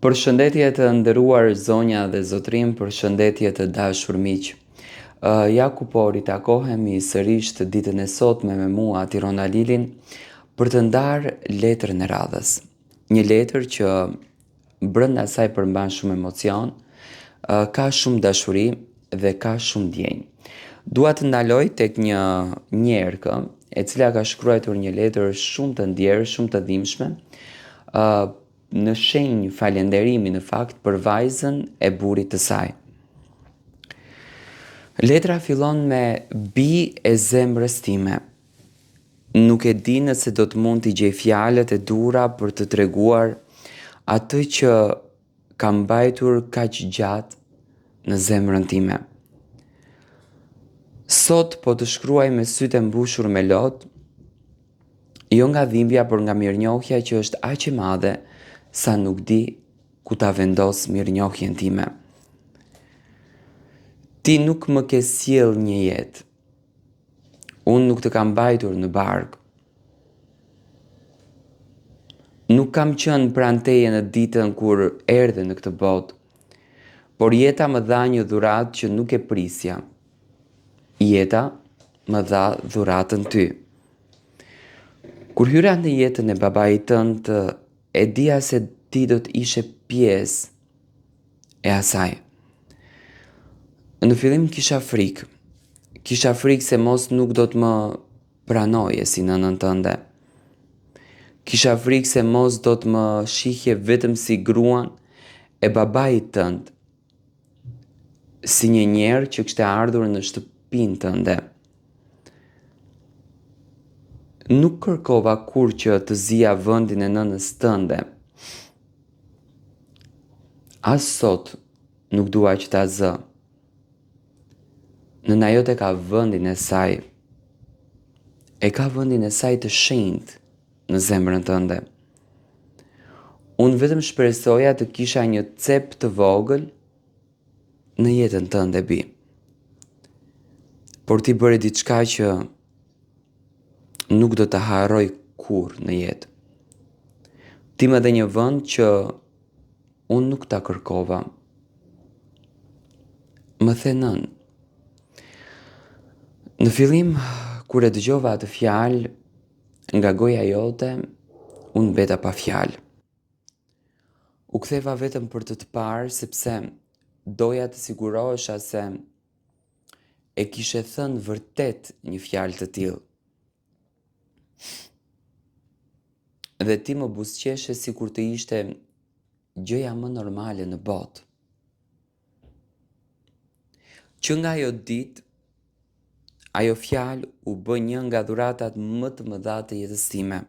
Përshëndetje të nderuar zonja dhe zotrim, përshëndetje të dashur miq. Ja ku po ritakohemi sërish të ditën e sotme me mua Tirona Lilin për të ndarë letrën e radhës. Një letër që brenda saj përmban shumë emocion, ka shumë dashuri dhe ka shumë ndjenjë. Dua të ndaloj tek një njerëkë e cila ka shkruar një letër shumë të ndjerë, shumë të dhimbshme, në shenjë falënderimi në fakt për vajzën e burrit të saj. Letra fillon me bi e zemrës time. Nuk e di nëse do të mund t'i gjej fjalët e dura për të treguar atë që kam mbajtur kaq gjatë në zemrën time. Sot po të shkruaj me sytë e mbushur me lot, jo nga dhimbja, por nga mirënjohja që është aq e madhe sa nuk di ku ta vendos mirënjohjen time. Ti nuk më ke sjell një jetë. Unë nuk të kam mbajtur në barkë. Nuk kam qenë pranë teje në ditën kur erdhe në këtë botë, por jeta më dha një dhuratë që nuk e prisja. Jeta më dha dhuratën ty. Kur hyra në jetën e babait tënd, e dija se ti do të ishe pjesë e asaj. Në fillim kisha frikë. Kisha frikë se mos nuk do të më pranoje si nënën tënde. Kisha frikë se mos do të më shihje vetëm si gruan e babait tënd, si një njerë që kishte ardhur në shtëpinë tënde. Nuk kërkova kur që të zija vendin e nënës tënde. As sot nuk dua që ta zë. Nëna jote ka vendin e saj. E ka vendin e saj të shenjtë në zemrën tënde. Unë vetëm shpresoja të kisha një cep të vogël në jetën tënde, bi. Por ti bëre diçka që nuk do të harroj kurrë në jetë. Ti më dhe një vend që unë nuk ta kërkova. Më the nën. Në fillim, kur e dëgjova atë fjalë nga goja jote, unë mbeta pa fjalë. U ktheva vetëm për të parë, sepse doja të sigurohesha se e kishe thënë vërtet një fjalë të tillë. Dhe ti më buzëqeshe sikur të ishte gjëja më normale në botë. Që nga ajo ditë, ajo fjalë u bë një nga dhuratat më të mëdha të jetës time.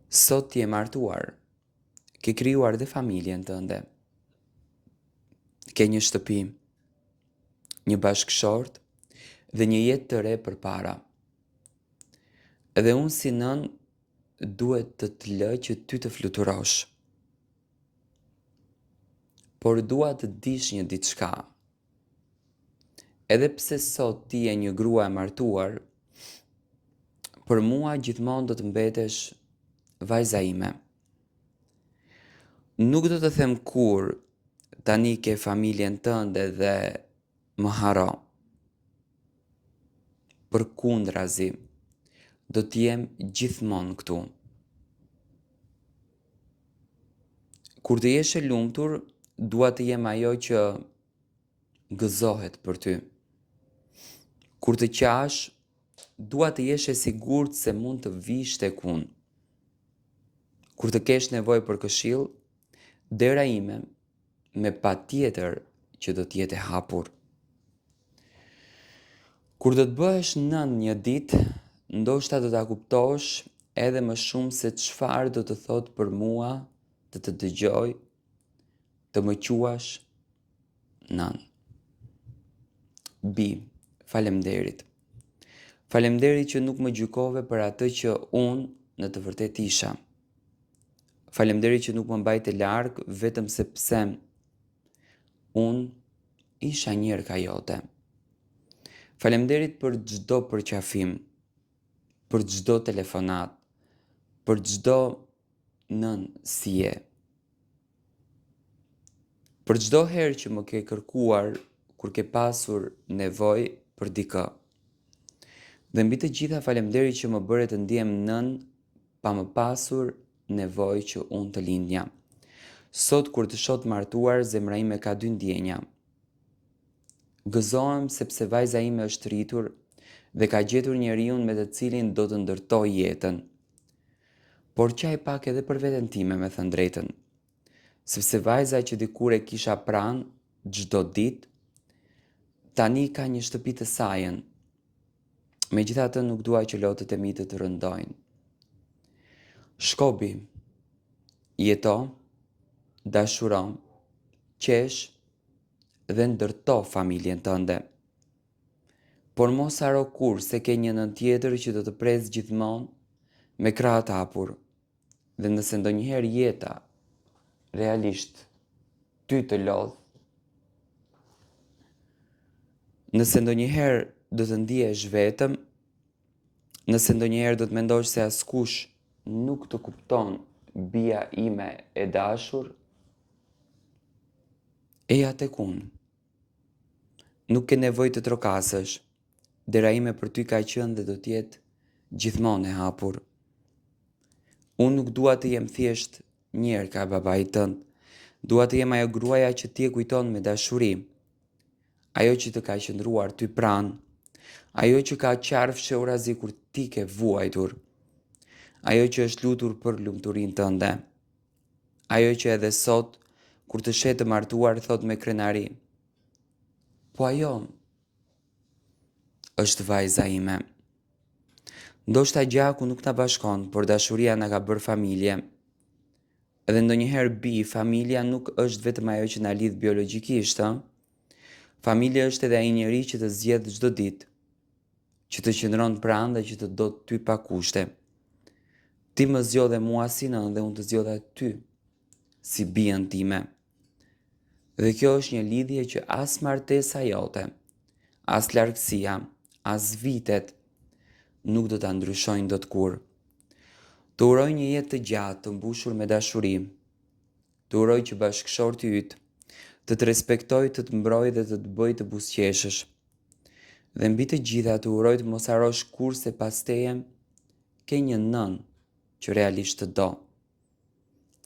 Sot ti je martuar, ke krijuar dhe familjen tënde. Ke një shtëpi, një bashkëshort dhe një jetë të re përpara. Edhe unë si nën duhet të lë që ty të fluturosh. Por dua të dish një diçka. Edhe pse sot ti je një grua e martuar, për mua gjithmonë do të mbetesh vajza ime. Nuk do të them kur tani ke familjen tënde dhe më haro. Përkundrazi, do të jem gjithmonë këtu. Kur të jesh e lumtur, dua të jem ajo që gëzohet për ty. Kur të qash, dua të jesh e sigurt se mund të vish tek unë. Kur të kesh nevojë për këshill, dera ime me patjetër që do të jetë e hapur. Kur do të bëhesh nën një ditë, ndoshta do ta kuptosh edhe më shumë se çfarë do të thotë për mua të dëgjoj, të më quash nën. Bi, faleminderit. Faleminderit që nuk më gjykove për atë që unë në të vërtetë isha. Faleminderit që nuk më mbajte larg vetëm sepse unë isha njerëka jote. Faleminderit për çdo përqafim, për çdo telefonat, për çdo nën si je. Për çdo herë që më ke kërkuar kur ke pasur nevojë për dikë. Dhe mbi të gjitha faleminderit që më bëre të ndihem nën pa më pasur nevojë që unë të lindja. Sot kur të shoh të martuar, zemra ime ka dy ndjenja. Gëzohem sepse vajza ime është rritur dhe ka gjetur njeriu me të cilin do të ndërtoj jetën. Por qaj pak edhe për veten time, me thënë drejtën. Sepse vajza që dikur e kisha pranë çdo ditë, tani ka një shtëpi të sajën. Megjithatë nuk dua që lotët e mi të rëndojnë. Shkobi, jeto, dashuro, qesh dhe ndërto familjen tënde. Por mos haro kur se ke një nën tjetër që do të pres gjithmonë me krahët hapur. Dhe nëse ndonjëherë jeta realisht ty të lodh, nëse ndonjëherë do të ndihesh vetëm, nëse ndonjëherë do të mendosh se askush nuk të kupton bia ime e dashur, eja tek unë. Nuk ke nevojë të trokasësh. Dera ime për ty ka qenë dhe do të jetë gjithmonë e hapur. Unë nuk dua të jem thjesht njerë ka babait tënd. Dua të jem ajo gruaja që ti e kujton me dashuri. Ajo që të ka qëndruar ty pranë. Ajo që ka qarë fshehurazi kur ti ke vuajtur. Ajo që është lutur për lumturinë tënde. Ajo që edhe sot, kur të shet të martuar, thot me krenari: po ajo është vajza ime. Ndoshta gjaku nuk na bashkon, por dashuria na ka bërë familje. Edhe ndonjëherë familja nuk është vetëm ajo që na lidh biologjikisht, ëh. Familja është edhe ai njeri që të zgjedh çdo ditë, që të qëndron pranë dhe që të do ty pa kushte. Ti më zgjodhe mua si nën dhe unë të zgjodha ty si bijën time. Dhe kjo është një lidhje që as martesa jote, as largësia, as vitet nuk do ta ndryshojnë dot kur. Të uroj një jetë të gjatë, të mbushur me dashuri. Të uroj që bashkëshorti yt të respektoj, të të mbroj dhe të të bëj të buzëqeshësh. Dhe mbi të gjitha të uroj të mos harosh kur se pas teje ke një nën që realisht të do.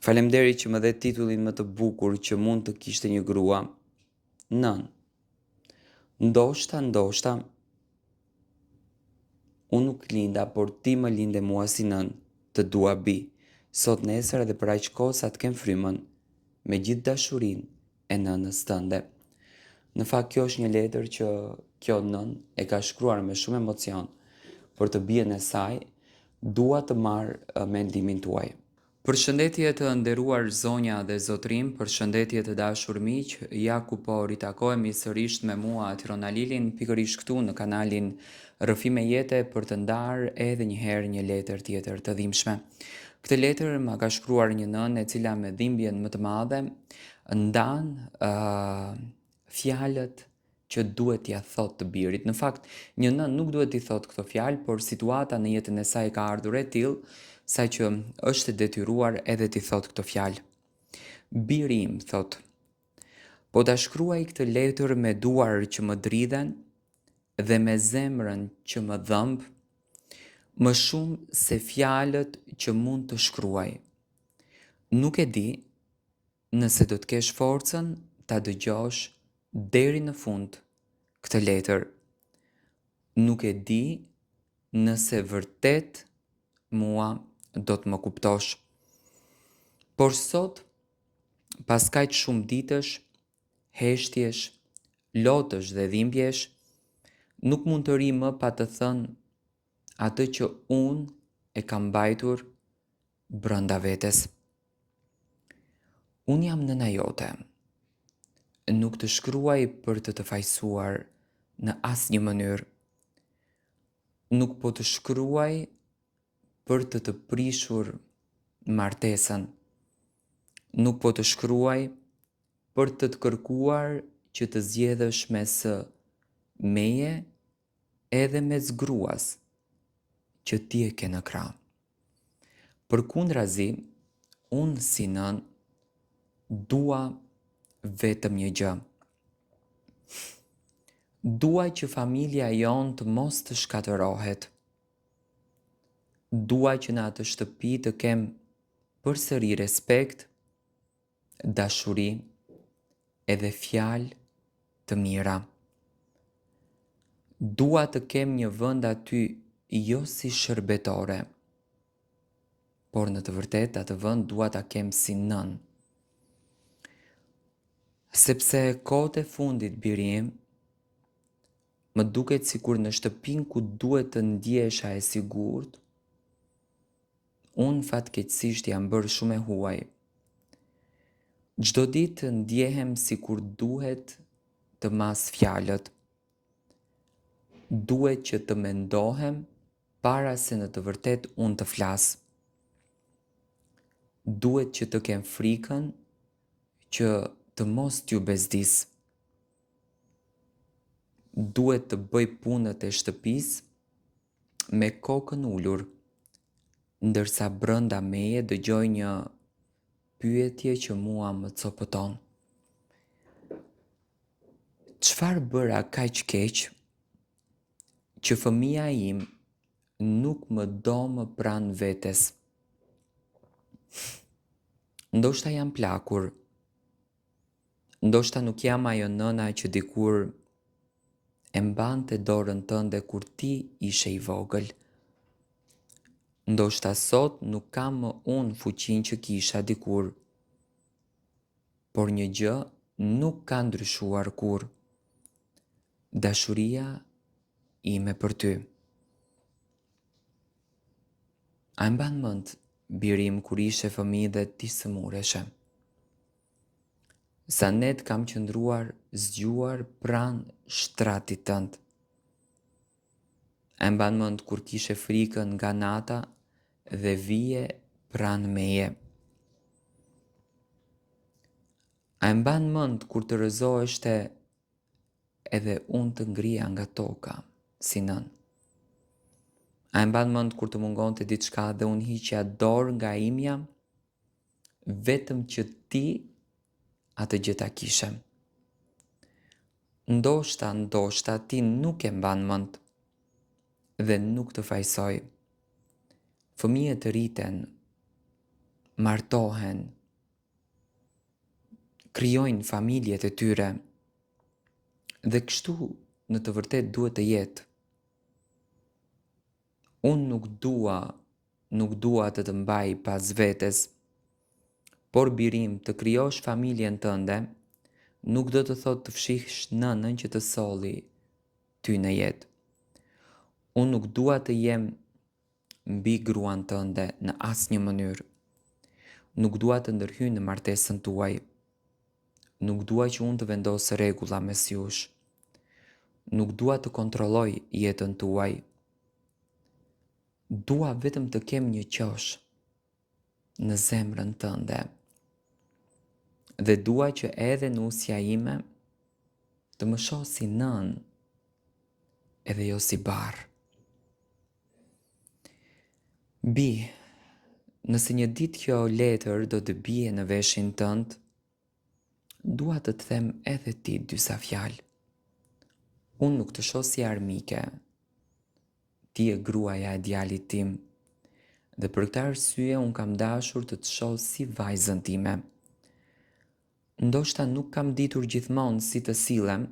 Faleminderit që më dhe titullin më të bukur që mund të kishte një grua. Nën. Ndoshta, unë nuk linda, por ti më linde mua si nën, të dua bi, sot nesër edhe për aq kohë sa të kem frymën, me gjithë dashurinë e nënës tënde. Në fakt kjo është një letër që kjo nën e ka shkruar me shumë emocion për të bijën e saj. Dua të marr mendimin tuaj. Përshëndetje të nderuar zonja dhe zotrim, përshëndetje të dashur miq, ja ku po ritakohemi sërish me mua Tirona Lilin, pikërisht këtu në kanalin Rrëfime Jete për të ndarë edhe një herë një letër tjetër të dhimbshme. Këtë letër ma ka shkruar një nënë e cila me dhimbjen më të madhe ndan fjalët që duhet t'ia thot të birit. Në fakt, një nën nuk duhet t'i thot këto fjalë, por situata në jetën e saj ka ardhur e tillë sa që është detyruar edhe t'i thot këto fjalë. Biri im, thot, po ta shkruaj këtë letër me duar që më dridhen dhe me zemrën që më dhëmb, më shumë se fjalët që mund të shkruaj. Nuk e di nëse do të kesh forcën ta dëgjosh deri në fund këtë letër. Nuk e di nëse vërtet mua do të më kuptosh. Por sot, pas kaq shumë ditësh, heshtjesh, lotësh dhe dhimbjesh, nuk mund të ri më pa të thënë atë që unë e kam mbajtur brenda vetes. Unë jam nëna jote. Nuk të shkruaj për të fajsuar në asnjë mënyrë. Nuk po të shkruaj për të prishur martesën. Nuk po të shkruaj për të kërkuar që të zgjedhësh mes meje edhe mes gruas që ti e ke në krah. Përkundrazi, unë si nën dua vetëm një gjë. Dua që familja jonë të mos të shkatërohet. Dua që në atë shtëpi të kem përsëri respekt, dashuri edhe fjalë të mira. Dua të kem një vend aty jo si shërbetore, por në të vërtet atë vend dua ta kem si nën. Sepse kohët e fundit birim, më duket sikur në shtëpin ku duhet të ndjesha e sigurt, unë fatkeqësisht jam bërë shumë e huaj. Çdo ditë të ndjehem sikur duhet të mas fjalët. Duhet që të mendohem para se në të vërtet unë të flas. Duhet që të kem frikën që të mos t'ju bezdis. Duhet të bëj punët e shtëpis me kokën ulur, ndërsa brënda meje dëgjoj një pyetje që mua më copëton. Çfarë bëra kaq keq që fëmia im nuk më do më pranë vetes? Ndoshta jam plakur. Ndoshta nuk jam ajo nëna që dikur e mbante dorën tënde kur ti ishe i vogël. Ndoshta sot nuk kam më unë fuqinë që kisha dikur. Por një gjë nuk ka ndryshuar kur. Dashuria ime për ty. A e mban mend birim kur ishe fëmijë dhe ti sëmureshe? Sa net kam qëndruar zgjuar pranë shtratit tënd. A e mban mend kur kishe frikën nga nata dhe vije pranë meje? A e mban mend kur të rëzoheshte edhe unë të ngrija nga toka, si nën? A e mban mend kur të mungonte diçka dhe unë hiqja dorë nga imja, vetëm që ti atë gjë ta kishe? Ndoshta ti nuk e mban mend dhe nuk të fajsoj. Fëmijët rriten, martohen, krijojnë familjet e tyre dhe kështu në të vërtet duhet të jetë. Unë nuk dua të mbaj pas vetes, por birim të krijosh familjen tënde nuk do të thotë të fshihsh nënën që të solli ty në jetë. Unë nuk dua të jem mbi gruan tënde në asnjë mënyrë. Nuk dua të ndërhyj në martesën tuaj. Nuk dua që unë të vendos rregulla mes jush. Nuk dua të kontrolloj jetën tuaj. Dua vetëm të kem një qosh në zemrën tënde. Dhe dua që edhe nusja ime të më shoh si nën edhe jo si barë. Bi, nëse një ditë kjo letër do të bie në veshin tënd, dua të të them edhe ti disa fjalë. Unë nuk të shoh si armike. Ti e gruaja e djalit tim. Dhe për këtë arsye unë kam dashur të të shoh si vajzën time. Ndoshta nuk kam ditur gjithmonë si të sillem.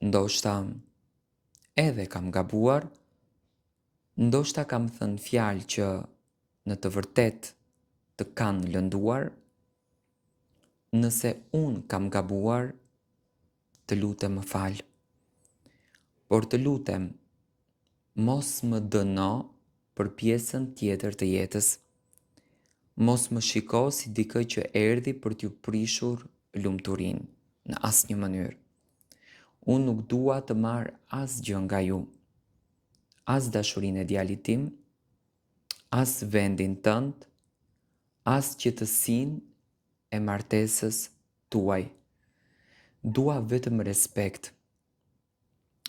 Ndoshta edhe kam gabuar. Ndoshta kam thënë fjalë që në të vërtet të kanë lënduar. Nëse unë kam gabuar, të lutem më fal. Por të lutem, mos më dëno për pjesën tjetër të jetës. Mos më shiko si dikë që erdhi për t'ju prishur lumturinë në asnjë mënyrë. Unë nuk dua të marr asgjë nga ju. As dashurinë e djalit tim, as vendin tënd, as qetësinë e martesës tuaj. Dua vetëm respekt.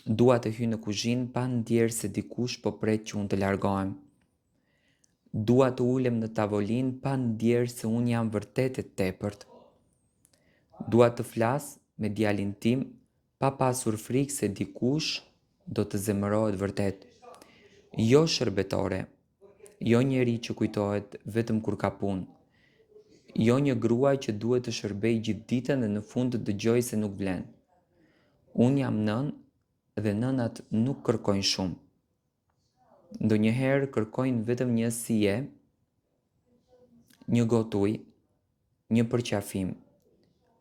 Dua të hyj në kuzhinë pa ndjerë se dikush po pret që unë të largohem. Dua të ulem në tavolinë pa ndjerë se unë jam vërtet e tepërt. Dua të flas me djalin tim pa pasur frikë se dikush do të zemërohet vërtet. Jo shërbetore, jo njeri që kujtohet vetëm kur ka punë, jo një gruaj që duhet të shërbej gjithë ditën dhe në fund të dëgjoj se nuk vlen. Unë jam nën dhe nënat nuk kërkojnë shumë. Ndonjëherë kërkojnë vetëm një si je, një gotë ujë, një përqafim,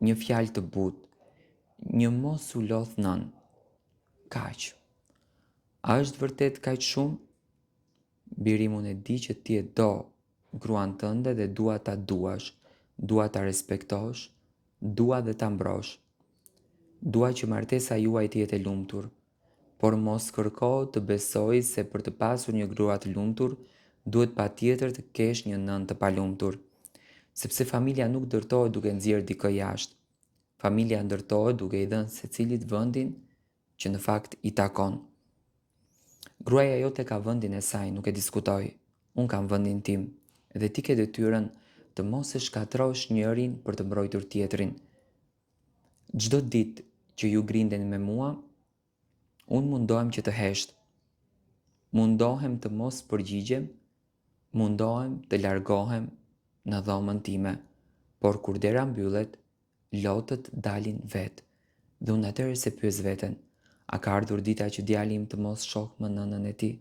një fjalë të butë, një mos u lodh nën. Kaq. A është vërtet kaq shumë? Birim, unë e di që ti e do gruan tënde dhe dua ta duash, dua ta respektosh, dua dhe ta mbrosh. Dua që martesa juaj të jetë e lumtur, por mos kërko të besoj se për të pasur një grua të lumtur, duhet patjetër të kesh një nën të palumtur. Sepse familja nuk ndërtohet duke nxjerrë dikë jashtë. Familja ndërtohet duke i dhënë secilit vendin që në fakt i takon. Gruaja jote ka vendin e saj, nuk e diskutoj. Unë kam vendin tim dhe ti ke detyrën të mos e shkatrosh njërin për të mbrojtur tjetrin. Çdo ditë që ju grinden me mua, unë mundohem që të hesht. Mundohem të mos përgjigjem, mundohem të largohem në dhomën time, por kur dera mbyllet, lotët dalin vetë. Dhe unë atëherë se pyes veten, a ka ardhur dita që djali im të mos shoh më nënën e tij?